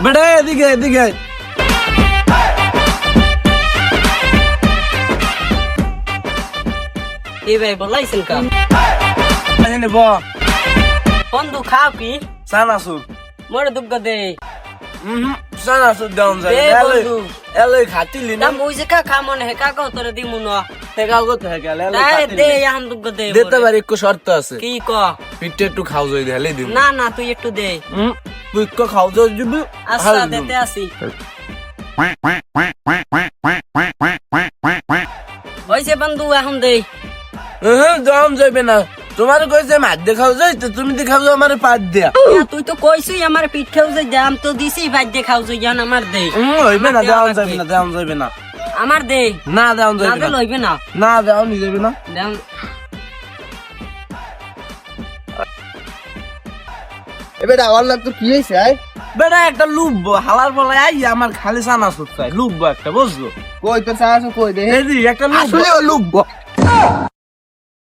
বেটা এদিকে এদিকে এই ভাই বলাইছেন কা ব বন্ধু খাও কি চানাচুর মোরে দুগ্গ দে চানাচুর দেওয়া যায় দে বন্ধু এলে খাতিলি না না মুইছে কা খা মনে হে কা কও তোরে দিমু না টেকা কত হেকে তাই দে এখন দুগ্গ দে দিতে পারি একটু শর্ত আছে কি ক পিঠে একটু খাও যদি হেলে দিব না না তুই একটু দে তুই একটু খাও যদি দিবি আচ্ছা দিতে আসি হইছে বন্ধু এখন দে দাম যাবে না তোমার কইছে মাছ দেখাও যাইতে তুমি দেখাও আমার পাত দিয়া তুই তো কইছই আমার পিঠেও যে দাম তো দিছি ভাই দেখাও যে জান আমার দে হইবে না দাম যাবে না দাম যাবে না আমার দে না দাম না যাবে দে না লইবে না না দাম নি যাবে না দাম এবার আমার তো কি হয়েছে বেটা একটা লুববো হালার বলে আই আমার খালি চানাচুর চাই লুববো একটা বুঝলো কই তোর চাষ কই দে এই যে একটা লুববো আসলে লুব